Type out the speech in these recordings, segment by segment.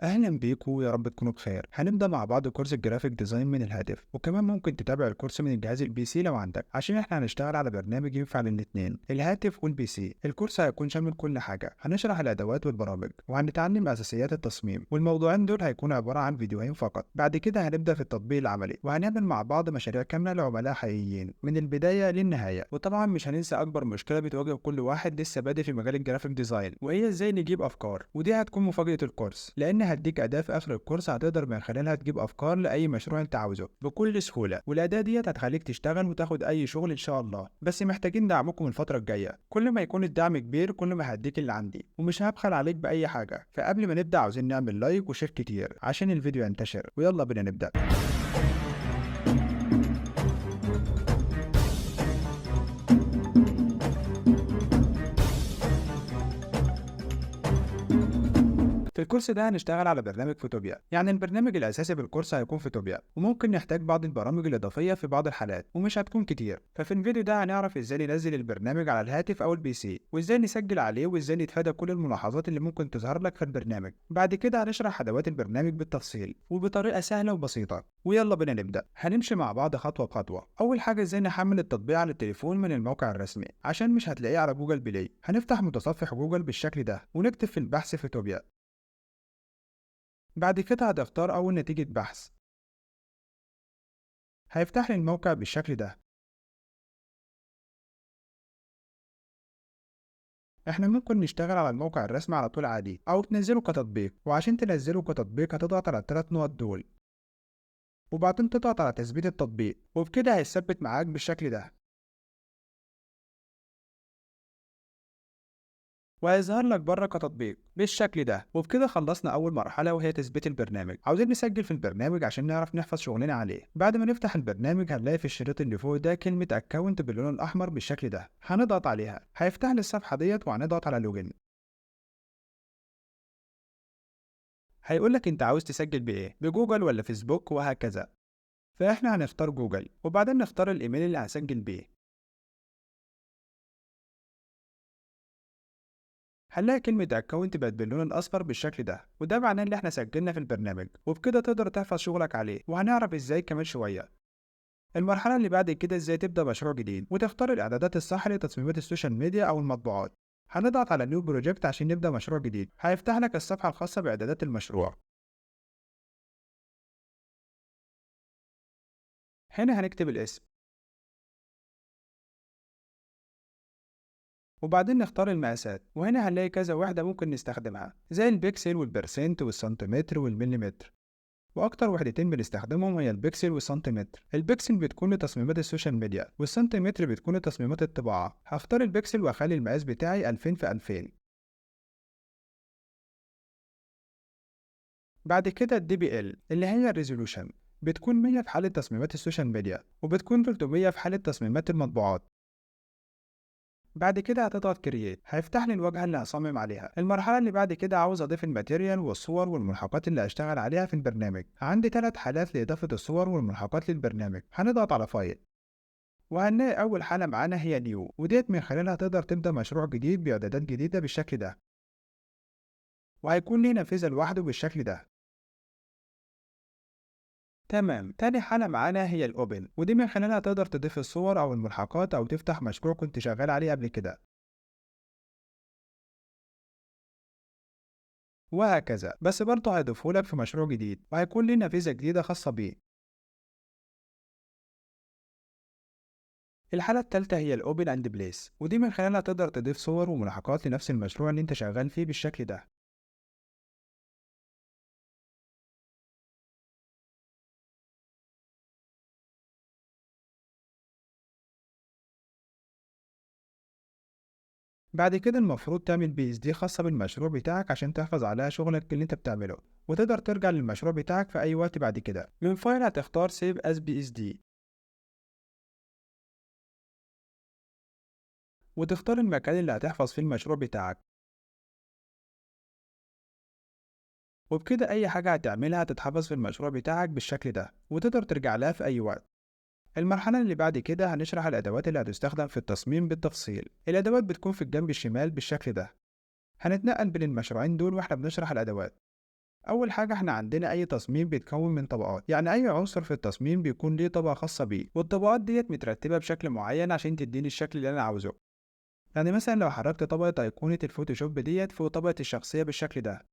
أهلا بيكم، يا رب تكونوا بخير. هنبدأ مع بعض كورس الجرافيك ديزاين من الهاتف، وكمان ممكن تتابع الكورس من الجهاز البي سي لو عندك، عشان احنا هنشتغل على برنامج ينفع للاتنين، الهاتف والبي سي. الكورس هيكون شامل كل حاجة، هنشرح الأدوات والبرامج وهنتعلم أساسيات التصميم، والموضوعين دول هيكونوا عبارة عن فيديوهين فقط. بعد كده هنبدأ في التطبيق العملي، وهنعمل مع بعض مشاريع كاملة لعملاء حقيقيين من البداية للنهاية. وطبعا مش هننسى أكبر مشكلة بتواجه كل واحد لسه بادئ في مجال الجرافيك ديزاين، وهي ازاي نجيب أفكار. ودي هتكون مفاجأة الكورس، لأن هديك أداة في آخر الكورس هتقدر من خلالها تجيب أفكار لأي مشروع أنت عاوزه بكل سهولة، والأداة ديت هتخليك تشتغل وتاخد أي شغل إن شاء الله. بس محتاجين دعمكم الفترة الجاية، كل ما يكون الدعم كبير كل ما هديك اللي عندي، ومش هبخل عليك بأي حاجة. فقبل ما نبدأ عاوزين نعمل لايك وشير كتير عشان الفيديو ينتشر، ويلا بينا نبدأ. في الكورس ده هنشتغل على برنامج فوتوبيا، يعني البرنامج الأساسي بالكورس هيكون فوتوبيا، وممكن نحتاج بعض البرامج الإضافية في بعض الحالات ومش هتكون كتير. ففي الفيديو ده هنعرف ازاي ننزل البرنامج على الهاتف أو البي سي، وازاي نسجل عليه، وازاي نتفادى كل الملاحظات اللي ممكن تظهر لك في البرنامج. بعد كده هنشرح أدوات البرنامج بالتفصيل وبطريقة سهلة وبسيطة. ويلا بينا نبدأ. هنمشي مع بعض خطوة بخطوة. أول حاجة ازاي نحمل التطبيق على التليفون من الموقع الرسمي، عشان مش هتلاقيه على جوجل بلاي. هنفتح متصفح جوجل بالشكل ده ونكتب في البحث فوتوبيا. بعد كده هتختار أول نتيجة بحث، هيفتح لي الموقع بالشكل ده. احنا ممكن نشتغل على الموقع الرسمي على طول عادي، أو تنزله كتطبيق. وعشان تنزله كتطبيق هتضغط على الثلاث نقط دول، وبعدين تضغط على تثبيت التطبيق، وبكده هيثبت معاك بالشكل ده، وهيظهر لك بره كتطبيق بالشكل ده. وبكده خلصنا اول مرحله، وهي تثبيت البرنامج. عاوزين نسجل في البرنامج عشان نعرف نحفظ شغلنا عليه. بعد ما نفتح البرنامج هنلاقي في الشريط اللي فوق ده كلمه اكونت باللون الاحمر بالشكل ده، هنضغط عليها هيفتح لي الصفحه ديت، وهنضغط على لوجن. هيقول لك انت عاوز تسجل بايه، بجوجل ولا فيسبوك وهكذا. فاحنا هنختار جوجل، وبعدين نختار الايميل اللي هسجل بيه. هنلاقي كلمة اكونت بقت باللون الاصفر بالشكل ده، وده معناه ان احنا سجلنا في البرنامج، وبكده تقدر تحفظ شغلك عليه. وهنعرف ازاي كمان شوية. المرحلة اللي بعد كده ازاي تبدأ مشروع جديد، وتختار الاعدادات الصح لتصميمات السوشيال ميديا او المطبوعات. هنضغط على نيو بروجكت عشان نبدأ مشروع جديد. هيفتح لك الصفحة الخاصة باعدادات المشروع. هنا هنكتب الاسم، وبعدين نختار المقاسات. وهنا هنلاقي كذا وحدة ممكن نستخدمها، زي البكسل والبرسنت والسنتيمتر والمليمتر. واكتر وحدتين بنستخدمهم هي البكسل والسنتيمتر. البكسل بتكون لتصميمات السوشيال ميديا، والسنتيمتر بتكون لتصميمات الطباعة. هختار البكسل واخلي المقاس بتاعي 2000 في 2000. بعد كده الدي بي ال اللي هي الريزولوشن، بتكون 100 في حالة تصميمات السوشيال ميديا، وبتكون 300 في حالة تصميمات المطبوعات. بعد كده هتضغط كرييت، هيفتح لي الواجهة اللي هصمم عليها. المرحلة اللي بعد كده عاوز اضيف الماتيريال والصور والملحقات اللي هشتغل عليها في البرنامج. عندي 3 حالات لإضافة الصور والملحقات للبرنامج. هنضغط على فايل، وهنلاقي أول حالة معانا هي نيو، وديت من خلالها تقدر تبدأ مشروع جديد بإعدادات جديدة بالشكل ده، وهيكون ليه نافذة لوحده بالشكل ده. تمام. تاني حالة معانا هي الأوبن، ودي من خلالها تقدر تضيف الصور أو الملحقات، أو تفتح مشروع كنت شغال عليه قبل كده، وهكذا. بس برضه هيضيفهولك في مشروع جديد، وهيكون ليه نافذة جديدة خاصة بيه. الحالة التالتة هي الأوبن أند بليس، ودي من خلالها تقدر تضيف صور وملحقات لنفس المشروع اللي انت شغال فيه بالشكل ده. بعد كده المفروض تعمل بي اس دي خاصة بالمشروع بتاعك عشان تحفظ عليها شغلك اللي انت بتعمله، وتقدر ترجع للمشروع بتاعك في اي وقت. بعد كده من فايل هتختار سيف از بي اس دي، وتختار المكان اللي هتحفظ فيه المشروع بتاعك. وبكده اي حاجة هتعملها هتتحفظ في المشروع بتاعك بالشكل ده، وتقدر ترجع لها في اي وقت. المرحلة اللي بعد كده هنشرح الادوات اللي هتستخدم في التصميم بالتفصيل. الادوات بتكون في الجنب الشمال بالشكل ده. هنتنقل بين المشروعين دول واحنا بنشرح الادوات. أول حاجة إحنا عندنا أي تصميم بيتكون من طبقات، يعني أي عنصر في التصميم بيكون ليه طبقة خاصة بيه، والطبقات ديت مترتبة بشكل معين عشان تديني الشكل اللي أنا عاوزه. يعني مثلا لو حركت طبقة أيقونة الفوتوشوب ديت فوق طبقة الشخصية بالشكل ده،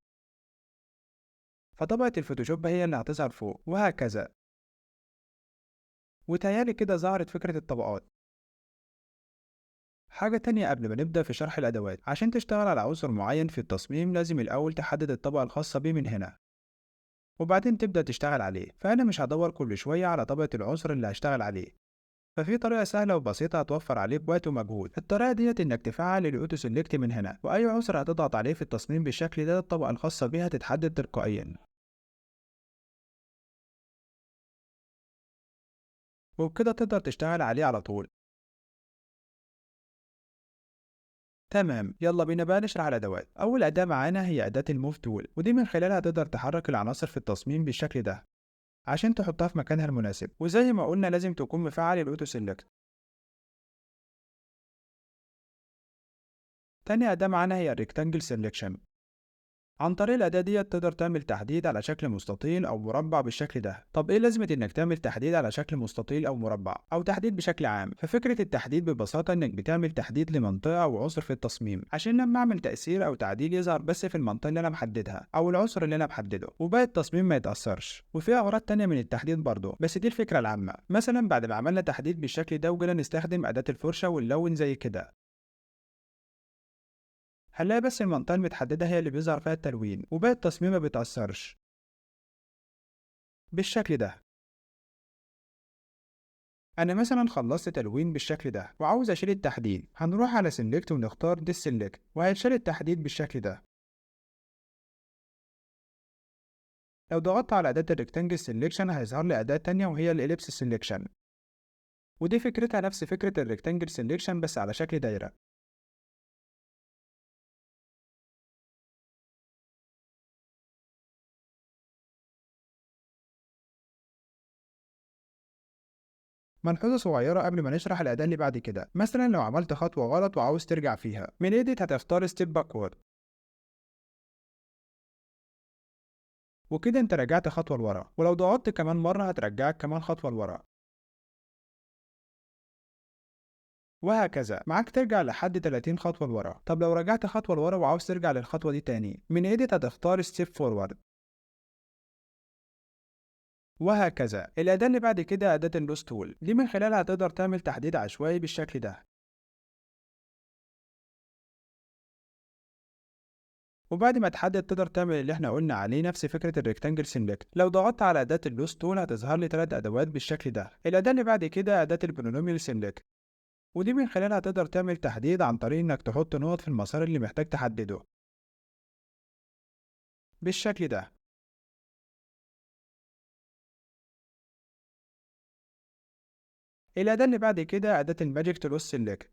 فطبقة الفوتوشوب هي اللي هتظهر فوق، وهكذا. وتهيالي كده ظهرت فكرة الطبقات. حاجة تانية قبل ما نبدأ في شرح الأدوات، عشان تشتغل على عنصر معين في التصميم لازم الأول تحدد الطبقة الخاصة بيه من هنا، وبعدين تبدأ تشتغل عليه. فأنا مش هدور كل شوية على طبقة العنصر اللي هشتغل عليه، ففي طريقة سهلة وبسيطة هتوفر عليك وقت ومجهود. الطريقة ديت إنك تفعل الأوتو سيلكت من هنا، وأي عنصر هتضغط عليه في التصميم بالشكل ده الطبقة الخاصة بيه هتتحدد تلقائيا، وبكده تقدر تشتغل عليه على طول. تمام، يلا بينا بقى نشرح الأدوات. أول أداة معانا هي أداة الموف تول، ودي من خلالها تقدر تحرك العناصر في التصميم بالشكل ده عشان تحطها في مكانها المناسب. وزي ما قلنا لازم تكون مفعل الأوتو سيلكت. تاني أداة معانا هي الريكتانجل سيلكشن. عن طريق الأداة ديت تقدر تعمل تحديد على شكل مستطيل أو مربع بالشكل ده. طب إيه لازمة إنك تعمل تحديد على شكل مستطيل أو مربع أو تحديد بشكل عام؟ ففكرة التحديد ببساطة إنك بتعمل تحديد لمنطقة أو عنصر في التصميم عشان لما أعمل تأثير أو تعديل يظهر بس في المنطقة اللي أنا محددها أو العنصر اللي أنا محدده، وباقي التصميم ما يتأثرش. وفي أغراض تانية من التحديد برضه، بس دي الفكرة العامة. مثلا بعد ما عملنا تحديد بالشكل ده وجينا نستخدم أداة الفرشة ونلون زي كده، هنلاقي بس المنطقة المتحددة هي اللي بيظهر فيها التلوين، وباقي التصميم ما بيتأثرش بالشكل ده. أنا مثلا خلصت تلوين بالشكل ده وعاوز أشيل التحديد، هنروح على سيلكت ونختار ديس سيلكت وهيتشال التحديد بالشكل ده. لو ضغطت على أداة الريكتانجل سيلكشن هيظهر لي أداة تانية وهي الإليبس سيلكشن، ودي فكرتها نفس فكرة الريكتانجل سيلكشن بس على شكل دايرة. ملحوظة صغيرة قبل ما نشرح الأداة اللي بعد كده، مثلا لو عملت خطوة غلط وعاوز ترجع فيها من إيديت هتختار ستيب باكورد، وكده أنت رجعت خطوة لورا. ولو ضغطت كمان مرة هترجعك كمان خطوة لورا، وهكذا معاك ترجع لحد 30 خطوة لورا. طب لو رجعت خطوة لورا وعاوز ترجع للخطوة دي تاني من ايديت هتختار ستيب فورورد، وهكذا. الأداة اللي بعد كده أداة اللوس تول، دي من خلالها تقدر تعمل تحديد عشوائي بالشكل ده، وبعد ما تحدد تقدر تعمل اللي احنا قلنا عليه نفس فكرة الريكتانجل سيلكت. لو ضغطت على أداة اللوس تول هتظهر لي 3 أدوات بالشكل ده. الأداة اللي بعد كده أداة البولينوميال سيلكت، ودي من خلالها تقدر تعمل تحديد عن طريق إنك تحط نقط في المسار اللي محتاج تحدده بالشكل ده. الأداة اللي بعد كده أداة الماجيك تلوس سيلكت،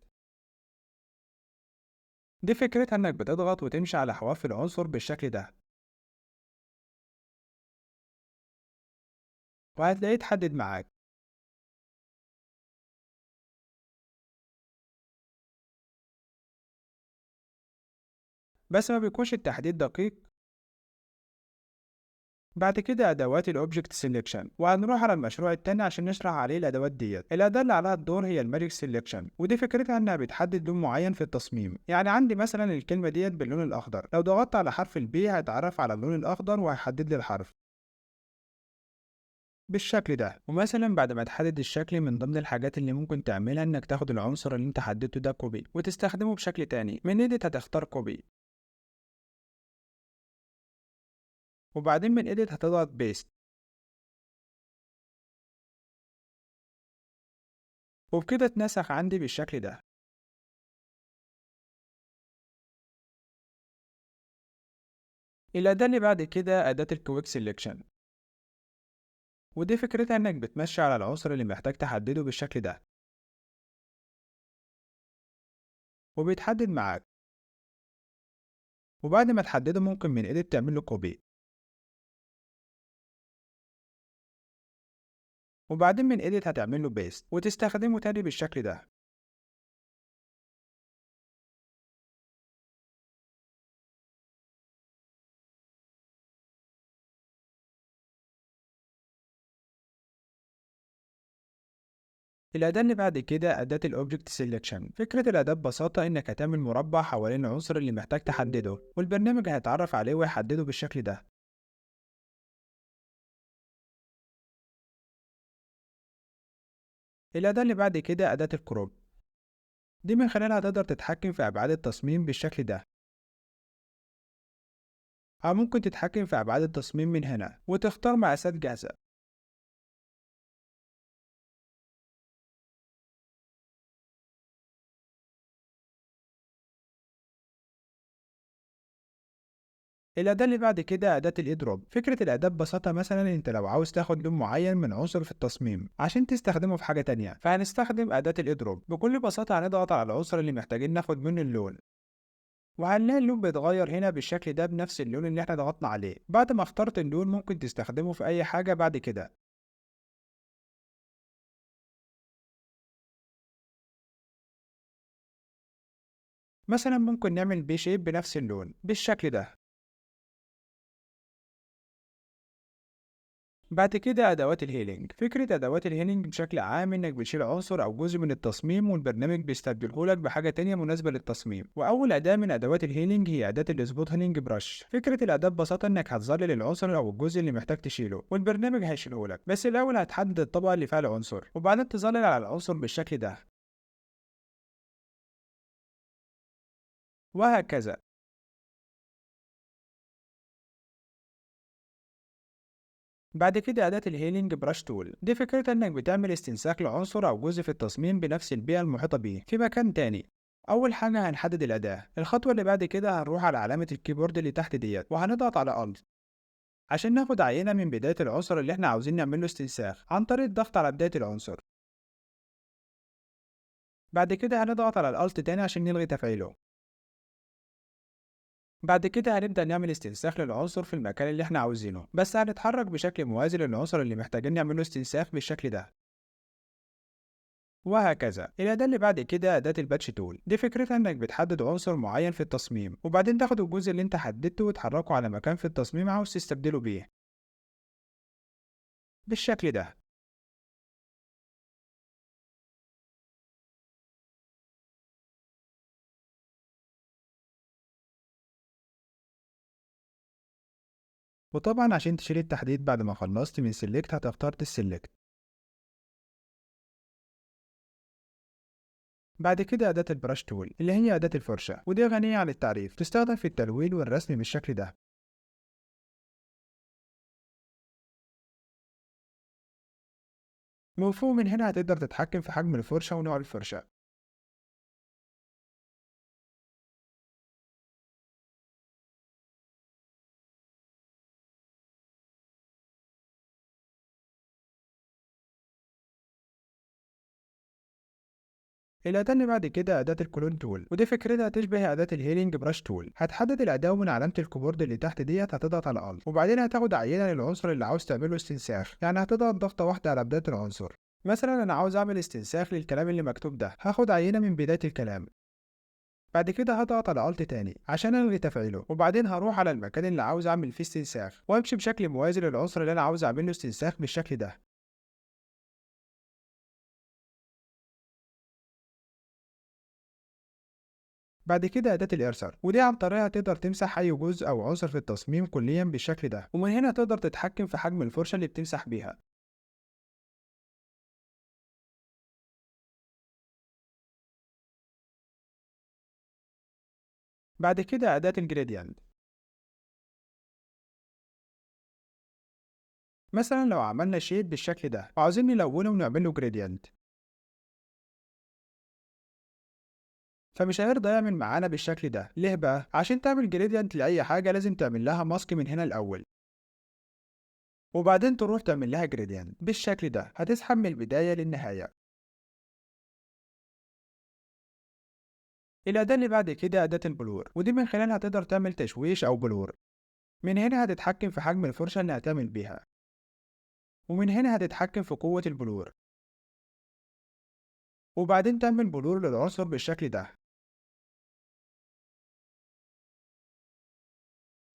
دي فكرتها إنك بتضغط وتمشي على حواف العنصر بالشكل ده وهتلاقيه اتحدد معاك، بس ما بيكونش التحديد دقيق. بعد كده أدوات الأوبجكت سيلكشن، وهنروح على المشروع التاني عشان نشرح عليه الأدوات ديت. الأداة اللي عليها الدور هي الماجيك سيلكشن، ودي فكرتها إنها بتحدد لون معين في التصميم. يعني عندي مثلا الكلمة ديت باللون الأخضر، لو ضغطت على حرف البي هيتعرف على اللون الأخضر وهيحدد لي الحرف بالشكل ده. ومثلا بعد ما تحدد الشكل، من ضمن الحاجات اللي ممكن تعملها انك تاخد العنصر اللي انت حددته ده كوبي وتستخدمه بشكل تاني. من ايديت هتختار كوبي، وبعدين من ايديت هتضغط بيست، وبكده اتنسخ عندي بالشكل ده. الأداة اللي بعد كده أداة الكويك سيلكشن، ودي فكرتها انك بتمشي على العنصر اللي محتاج تحدده بالشكل ده وبيتحدد معاك، وبعد ما تحدده ممكن من ايديت تعمل له كوبي، وبعدين من ايديت هتعمل له بيست وتستخدمه تاني بالشكل ده. الأداة اللي بعد كده أداة الأوبجكت سيلكشن. فكرة الأداة ببساطة إنك هتعمل مربع حوالين العنصر اللي محتاج تحدده، والبرنامج هيتعرف عليه ويحدده بالشكل ده. الأداة اللي بعد كده أداة الكروب، دي من خلالها تقدر تتحكم في أبعاد التصميم بالشكل ده، أو ممكن تتحكم في أبعاد التصميم من هنا وتختار مقاسات جاهزة. الأداة اللي بعد كده أداة الإيدروب. فكرة الأداة ببساطة مثلا أنت لو عاوز تاخد لون معين من عنصر في التصميم عشان تستخدمه في حاجة تانية، فهنستخدم أداة الإيدروب. بكل بساطة هنضغط على العنصر اللي محتاجين ناخد منه اللون، وهنلاقي اللون بيتغير هنا بالشكل ده بنفس اللون اللي احنا ضغطنا عليه. بعد ما اخترت اللون ممكن تستخدمه في أي حاجة بعد كده. مثلا ممكن نعمل بي شيب بنفس اللون بالشكل ده. بعد كده أدوات الهيلينج. فكرة أدوات الهيلينج بشكل عام إنك بتشيل عنصر أو جزء من التصميم والبرنامج بيستبدلهولك بحاجة تانية مناسبة للتصميم. وأول أداة من أدوات الهيلينج هي أداة السبوت هيلينج برش. فكرة الأداة ببساطة إنك هتظلل العنصر أو الجزء اللي محتاج تشيله والبرنامج هيشيلهولك، بس الأول هتحدد الطبقة اللي فيها العنصر وبعدين تظلل على العنصر بالشكل ده، وهكذا. بعد كده أداة الهيلينج براش تول. دي فكرتها إنك بتعمل استنساخ لعنصر أو جزء في التصميم بنفس البيئة المحيطة بيه في مكان تاني. أول حاجة هنحدد الأداة. الخطوة اللي بعد كده هنروح على علامة الكيبورد اللي تحت ديت وهنضغط على Alt عشان ناخد عينة من بداية العنصر اللي احنا عاوزين نعمله استنساخ عن طريق الضغط على بداية العنصر. بعد كده هنضغط على الألت تاني عشان نلغي تفعيله. بعد كده هنبدأ نعمل استنساخ للعنصر في المكان اللي احنا عاوزينه، بس هنتحرك بشكل موازي للعنصر اللي محتاجين نعمله استنساخ بالشكل ده، وهكذا. الأداة اللي بعد كده أداة الباتش تول. دي فكرتها إنك بتحدد عنصر معين في التصميم وبعدين تاخد الجزء اللي أنت حددته وتحركه على مكان في التصميم عاوز تستبدله بيه بالشكل ده. وطبعا عشان تشيل التحديد بعد ما خلصت من سيلكت هتختار السيلكت. بعد كده أداة البراش تول اللي هي أداة الفرشة، ودي غنية عن التعريف، تستخدم في التلوين والرسم بالشكل ده. من فوق من هنا هتقدر تتحكم في حجم الفرشة ونوع الفرشة. الأداة اللي بعد كده أداة الكلون تول، ودي فكرتها تشبه أداة الهيلينج براش تول. هتحدد الأداة ومن علامة الكيبورد اللي تحت ديت هتضغط على Alt وبعدين هتاخد عينة للعنصر اللي عاوز تعمله استنساخ. يعني هتضغط ضغطة واحدة على بداية العنصر. مثلا أنا عاوز أعمل استنساخ للكلام اللي مكتوب ده، هاخد عينة من بداية الكلام. بعد كده هضغط على Alt تاني عشان ألغي تفعيله وبعدين هروح على المكان اللي عاوز أعمل فيه استنساخ وأمشي بشكل موازي للعنصر اللي أنا عاوز أعمله استنساخ بالشكل ده. بعد كده أداة الإرسر، ودي عن طريقها تقدر تمسح أي جزء أو عنصر في التصميم كليا بالشكل ده، ومن هنا تقدر تتحكم في حجم الفرشة اللي بتمسح بيها. بعد كده أداة الجريدينت. مثلا لو عملنا شيد بالشكل ده وعاوزين نلونه ونعمل له جريدينت، فمش هيرضى يعمل معانا بالشكل ده. ليه بقى؟ عشان تعمل جريدينت لأي حاجة لازم تعمل لها ماسك من هنا الأول وبعدين تروح تعمل لها جريدينت بالشكل ده، هتسحب من البداية للنهاية. الأداة اللي بعد كده أداة البلور، ودي من خلالها تقدر تعمل تشويش أو بلور. من هنا هتتحكم في حجم الفرشة اللي هتعمل بيها، ومن هنا هتتحكم في قوة البلور وبعدين تعمل بلور للعنصر بالشكل ده.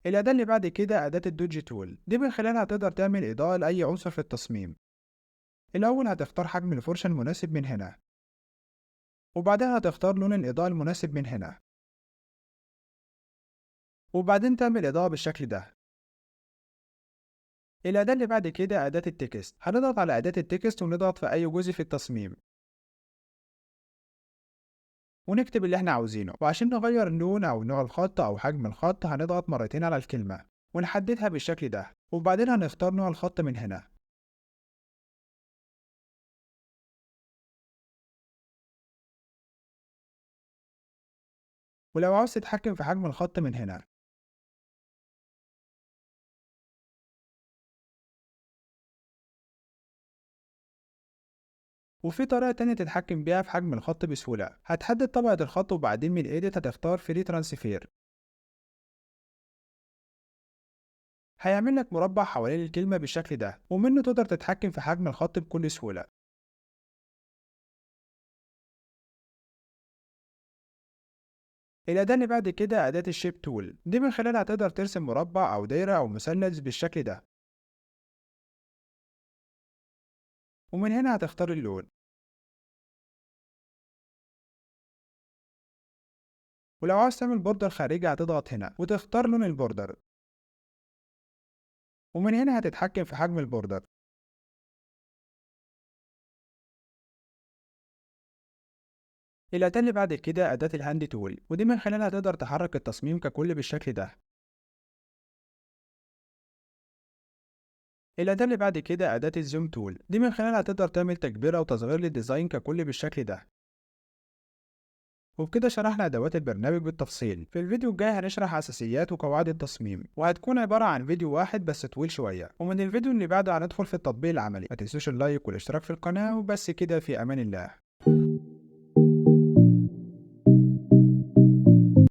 الأداة اللي بعد كده أداة الدوج تول، دي من خلالها تقدر تعمل إضاءة لأي عنصر في التصميم. الأول هتختار حجم الفرشة المناسب من هنا، وبعدها هتختار لون الإضاءة المناسب من هنا، وبعدين تعمل إضاءة بالشكل ده. الأداة اللي بعد كده أداة التكست، هنضغط على أداة التكست ونضغط في أي جزء في التصميم ونكتب اللي احنا عاوزينه، وعشان نغير اللون أو نوع الخط أو حجم الخط هنضغط مرتين على الكلمة ونحددها بالشكل ده، وبعدين هنختار نوع الخط من هنا. ولو عاوز تتحكم في حجم الخط من هنا، وفي طريقة تانية تتحكم بيها في حجم الخط بسهولة، هتحدد طبقة الخط وبعدين من ايديت هتختار فري ترانسفير، هيعمل لك مربع حوالين الكلمة بالشكل ده، ومنه تقدر تتحكم في حجم الخط بكل سهولة. الأداة اللي بعد كده أداة الشيب تول، دي من خلالها تقدر ترسم مربع أو دايرة أو مثلث بالشكل ده، ومن هنا هتختار اللون، ولو عاوز تعمل بوردر خارجي هتضغط هنا وتختار لون البوردر، ومن هنا هتتحكم في حجم البوردر. الأداة اللي بعد كده أداة الهاند تول، ودي من خلالها تقدر تحرك التصميم ككل بالشكل ده. الأداة اللي بعد كده أداة الزوم تول، دي من خلالها تقدر تعمل تكبير أو تصغير للديزاين ككل بالشكل ده. وبكده شرحنا أدوات البرنامج بالتفصيل. في الفيديو الجاي هنشرح أساسيات وقواعد التصميم، وهتكون عبارة عن فيديو واحد بس طويل شوية، ومن الفيديو اللي بعده هندخل في التطبيق العملي. ما تنسوش اللايك والاشتراك في القناة، وبس كده، في أمان الله.